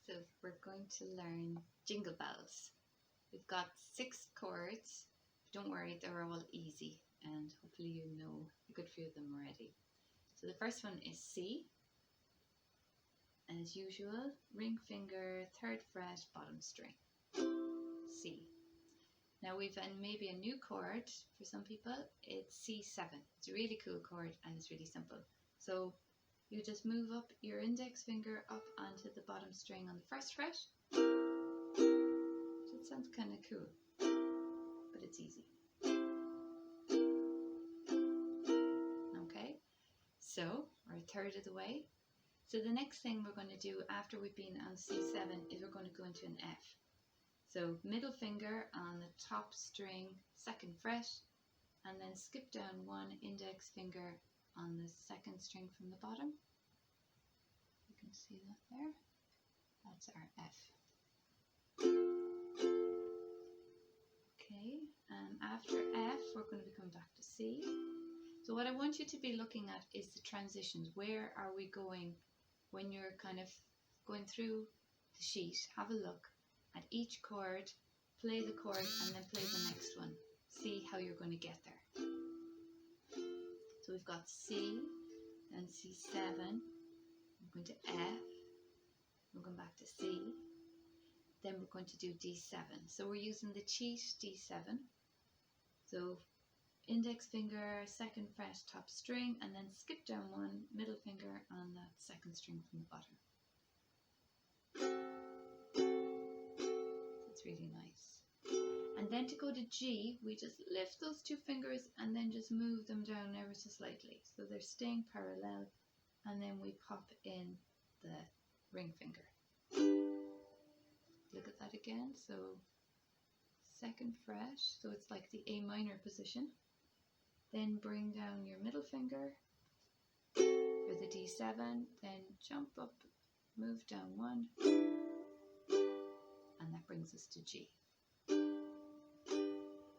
So we're going to learn Jingle Bells. We've got 6 chords. Don't worry, they're all easy and hopefully you know a good few of them already. So the first one is C. As usual, ring finger, 3rd fret, bottom string. C. Now we've maybe a new chord for some people. It's C7. It's a really cool chord and it's really simple. So you just move up your index finger up onto the bottom string on the 1st fret. That sounds kind of cool, but it's easy. Okay, so we're a third of the way. So the next thing we're going to do after we've been on C7 is we're going to go into an F. So middle finger on the top string, 2nd fret, and then skip down 1 index finger on the 2nd string from the bottom. You can see that there. That's our F. Okay, after F we're going to be coming back to C. So what I want you to be looking at is the transitions. Where are we going when you're kind of going through the sheet? Have a look at each chord, play the chord and then play the next one. See how you're going to get there. So we've got C, then C7, we're going to F, we're going back to C, then we're going to do D7. So we're using the cheat D7. So index finger, 2nd fret, top string, and then skip down 1 middle finger on that 2nd string from the bottom. That's really nice. And then to go to G, we just lift those 2 fingers and then just move them down ever so slightly. So they're staying parallel, and then we pop in the ring finger. Look at that again. So 2nd fret, so it's like the A minor position. Then bring down your middle finger for the D7, then jump up, move down 1, and that brings us to G.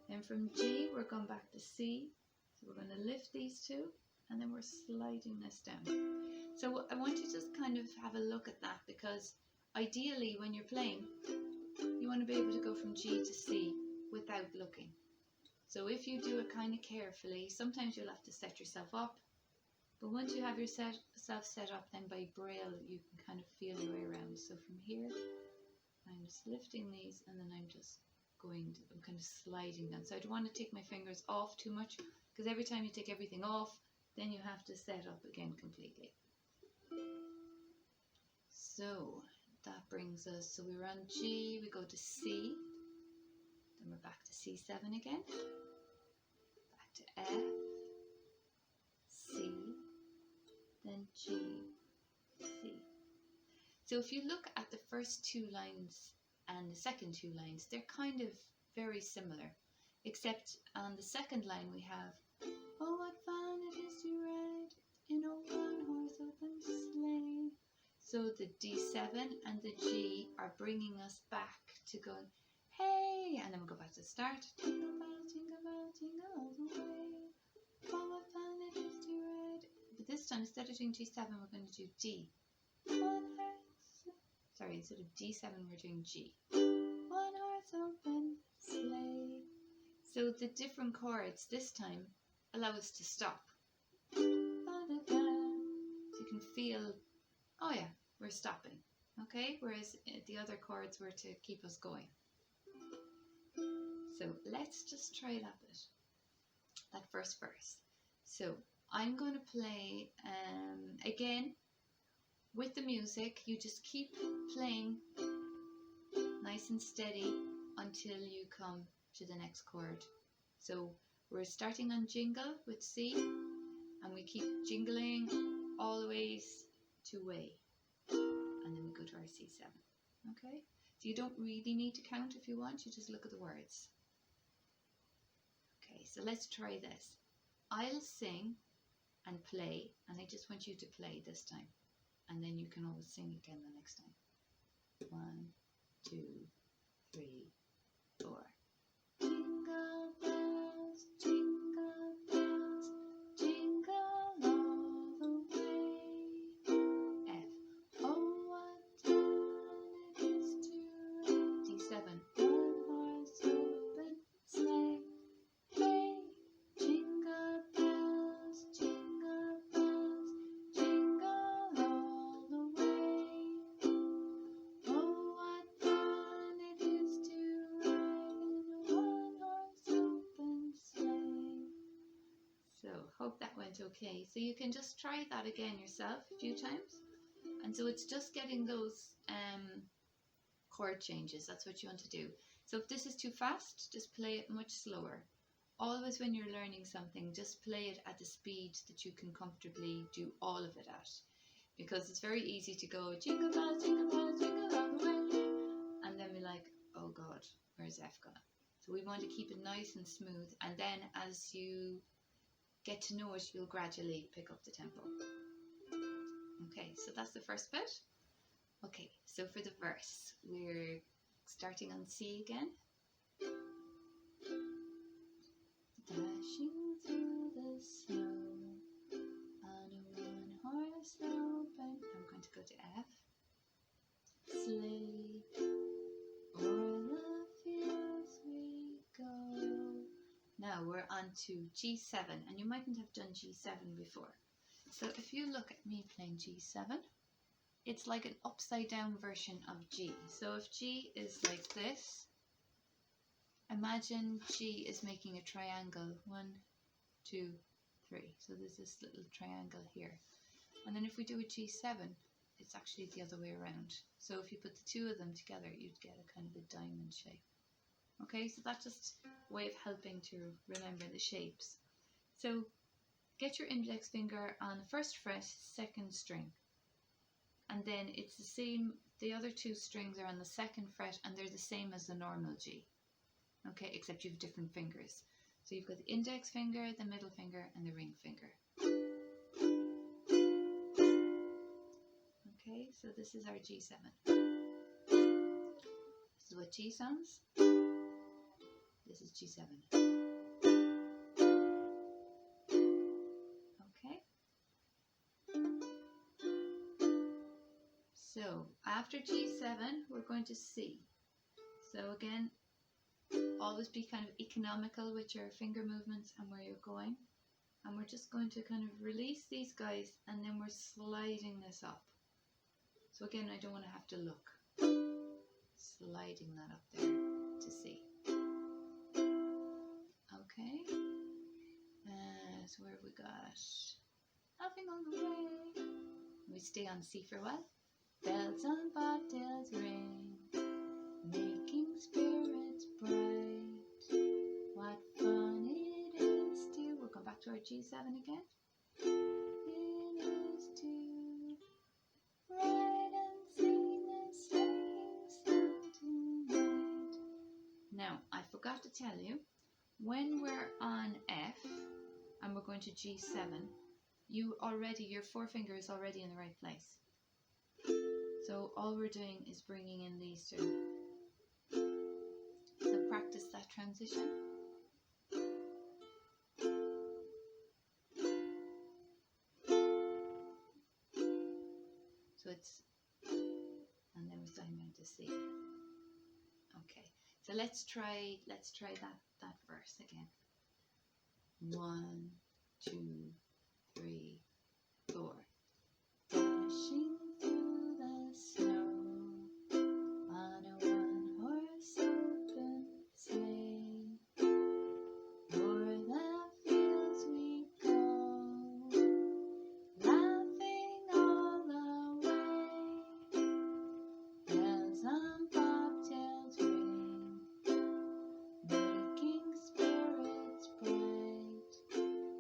Then from G we're going back to C, so we're going to lift these 2 and then we're sliding this down. So I want you to just kind of have a look at that, because ideally when you're playing you want to be able to go from G to C without looking. So if you do it kind of carefully, sometimes you'll have to set yourself up, but once you have yourself set up, then by braille you can kind of feel your way around. So from here I'm just lifting these and then I'm just I'm kind of sliding down. So I don't want to take my fingers off too much, because every time you take everything off then you have to set up again completely. So that brings us, so we were on G, we go to C, then we're back to C7 again, back to F, C, then G, C. So if you look at the first 2 lines and the second 2 lines, they're kind of very similar, except on the second line we have, oh what fun it is to ride in a 1-horse open sleigh. So the D7 and the G are bringing us back to going, hey, and then we'll go back to the start. Jingle bells, jingle all the way. Oh, what fun it is to ride. But this time, instead of doing G7, we're going to do D. Sorry, instead of D7, we're doing G. 1-horse open sleigh. So the different chords this time allow us to stop. So you can feel, oh yeah, we're stopping. Okay, whereas the other chords were to keep us going. So let's just try that bit, that first verse. So I'm going to play again with the music. You just keep playing nice and steady until you come to the next chord. So we're starting on Jingle with C, and we keep jingling all the ways to way, and then we go to our C7. Okay, so you don't really need to count if you want, you just look at the words. Okay, so let's try this. I'll sing and play, and I just want you to play this time, and then you can always sing again the next time. 1, 2, 3, 4. Jingle bells, jingle bells, jingle all the way. F. Oh, what fun Okay, so you can just try that again yourself a few times. And so it's just getting those chord changes. That's what you want to do. So if this is too fast, just play it much slower. Always when you're learning something, just play it at the speed that you can comfortably do all of it at. Because it's very easy to go jingle bells, jingle all the way. And then we're like, oh God, where's F gone? So we want to keep it nice and smooth. And then as you get to know it, you'll gradually pick up the tempo. Okay, so that's the first bit. Okay, so for the verse, we're starting on C again. Dashing through the snow on a one-horse open. I'm going to go to F. Sleigh o'er the fields we go. Now we're on to G7, and you mightn't have done G7 before. So if you look at me playing G7, it's like an upside down version of G. So if G is like this, imagine G is making a triangle. 1, 2, 3. So there's this little triangle here. And then if we do a G7, it's actually the other way around. So if you put the two of them together, you'd get a kind of a diamond shape. Okay, so that's just a way of helping to remember the shapes. So get your index finger on the first fret, second string. And then it's the same, the other two strings are on the second fret and they're the same as the normal G. Okay, except you have different fingers. So you've got the index finger, the middle finger and the ring finger. Okay, so this is our G7. This is what G sounds. This is G7. Okay. So after G7, we're going to C. So again, always be kind of economical with your finger movements and where you're going. And we're just going to kind of release these guys and then we're sliding this up. So again, I don't want to have to look. Sliding that up there to C. Okay. So where have we got? Nothing on the way. We stay on C for a while. Bells on bobtails ring, making spirits bright. What fun it is to... We'll come back to our G7 again. It is to ride and sing a sleighing song tonight. Now, I forgot to tell you, when we're on F and we're going to G7, your forefinger is already in the right place. So all we're doing is bringing in these two. So practice that transition. So it's, and then we're sliding down to C. Okay, so let's try that verse again. 1, 2, 3, 4. Dashing through the snow on a one-horse open sleigh, o'er the fields we go, laughing all the way. Bells on bobtails ring, making spirits bright.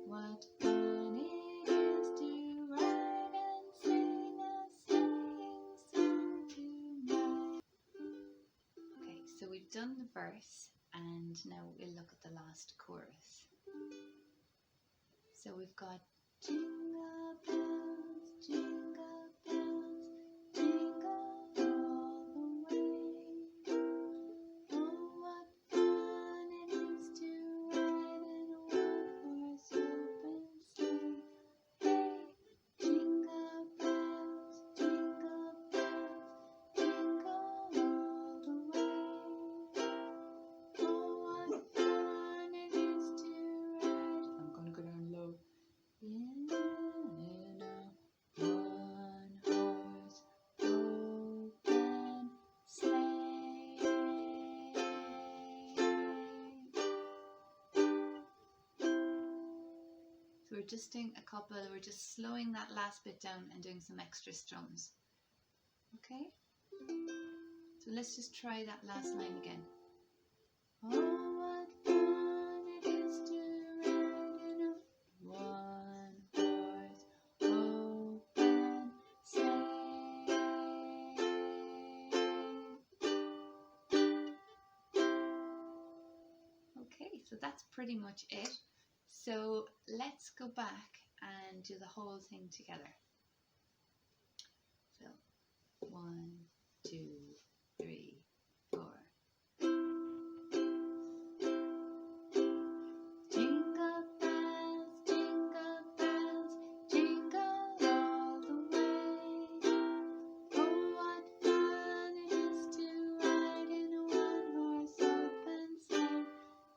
What fun it is to ride and sing a sleighing song tonight. Okay, so we've done the verse and now we'll look at the last chorus. So we've got jingle bells, jingle bells, jingle all the way. Oh, what fun it is to ride in a one-horse open sleigh. Hey, jingle bells, jingle bells, jingle all the way. Oh, what fun it is to ride. I'm gonna go down low. In a one-horse So we're just doing a couple, we're just slowing that last bit down and doing some extra strums. Okay? So let's just try that last line again. Oh, what fun it is to ride in a one-horse open sleigh. Okay, so that's pretty much it. So let's go back and do the whole thing together. So 1, 2, 3, 4. Jingle bells, jingle all the way. Oh, what fun it is to ride in a one-horse open sleigh.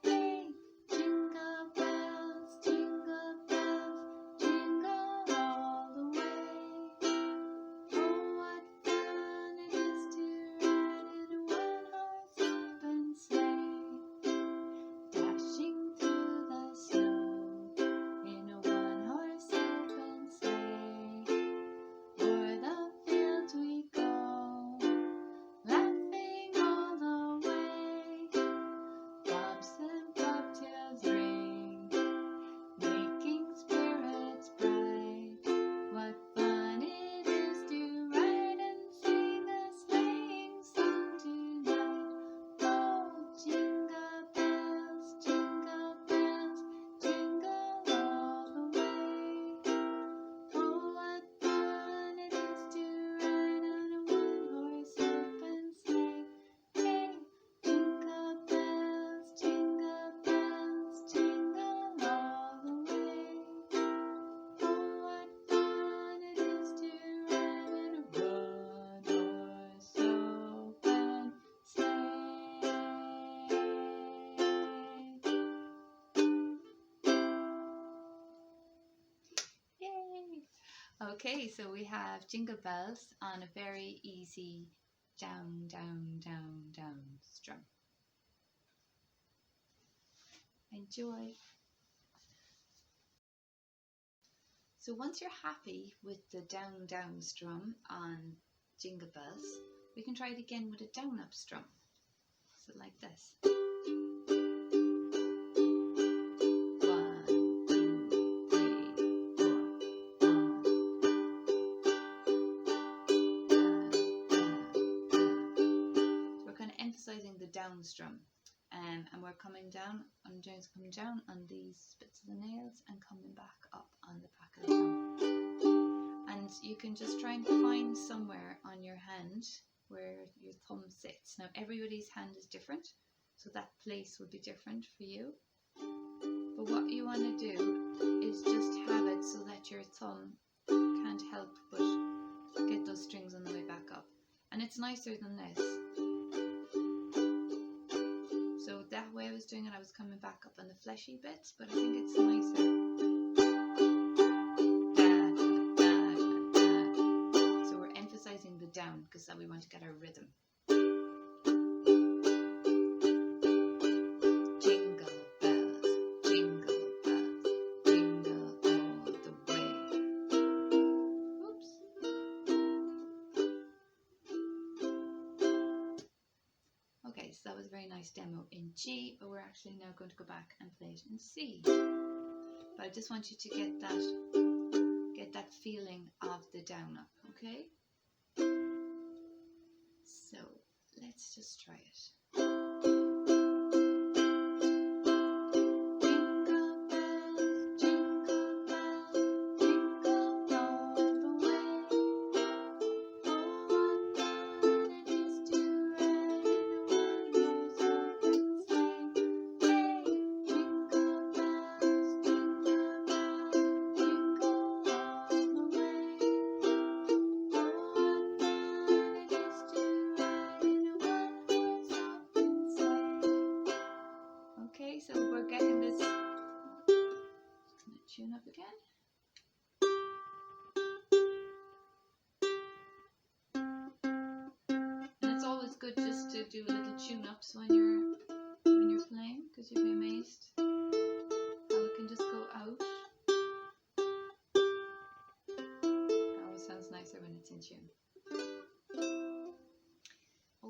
Hey, jingle bells, jingle all the way. Oh, what fun it is to ride in a one-horse open sleigh. Dashing through the snow in a one-horse open sleigh. O'er the fields we go, laughing all the way. Bobs and bobtails ring, making spirits bright. What fun it is to ride and sing a sleighing song tonight. Oh, jingle bells, jingle all the way. Oh, what fun it is to ride on a one-horse open sleigh. Hey, jingle bells, jingle all the way. Oh, what fun it is to ride in a one-horse open sleigh. Yay! Okay, so we have Jingle Bells on a very easy down, down, down, down strum. Enjoy! So once you're happy with the down, down strum on Jingle Bells, we can try it again with a down, up strum. So like this. 1, 2, 3, 4. 1. So we're kind of emphasizing the down strum, and we're coming down. I'm doing coming down on these bits of the nails and coming back up on the back of the thumb. And you can just try and find somewhere on your hand where your thumb sits. Now everybody's hand is different, so that place will be different for you. But what you want to do is just have it so that your thumb can't help but get those strings on the way back up. And it's nicer than this. So that way I was doing it, I was coming back up on the fleshy bits, but I think it's nicer. So we're emphasizing the down because we want to get our rhythm. Jingle bells, jingle all the way. Oops. Okay, so that was a very nice demo in G, but we're actually now going to go back and play it in C. But I just want you to get that feeling of the down up, okay? So let's just try it. Okay, so we're getting this. Just gonna tune up again. And it's always good just to do little tune-ups when you're playing, because you'll be amazed how it can just go out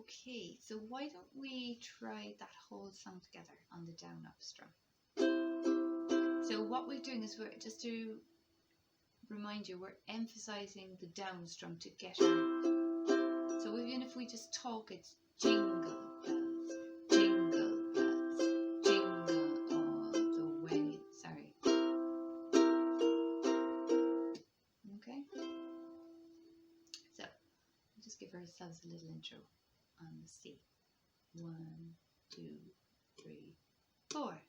Okay, so why don't we try that whole song together on the down up strum. So what we're doing is, we're just to remind you, we're emphasizing the down strum to get our, so even if we just talk, it's jingle bells, jingle bells, jingle all the way. Sorry. Okay, so we'll just give ourselves a little intro on the C. 1, 2, 3, 4.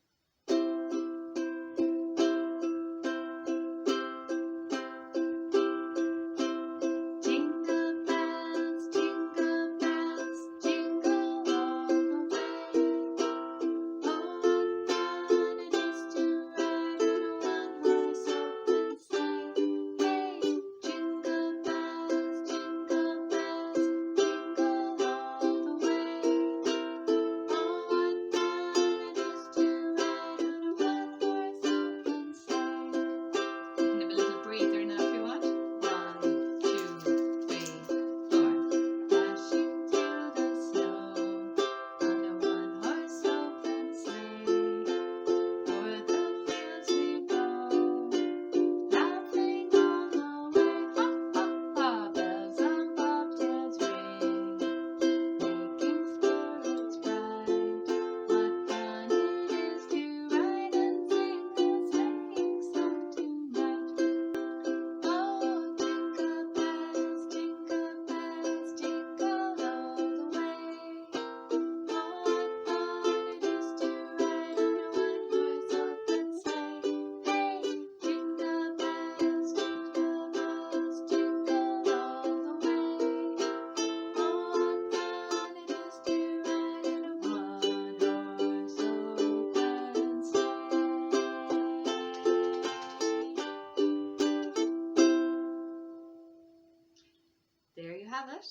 There you have it,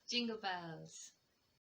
Jingle Bells.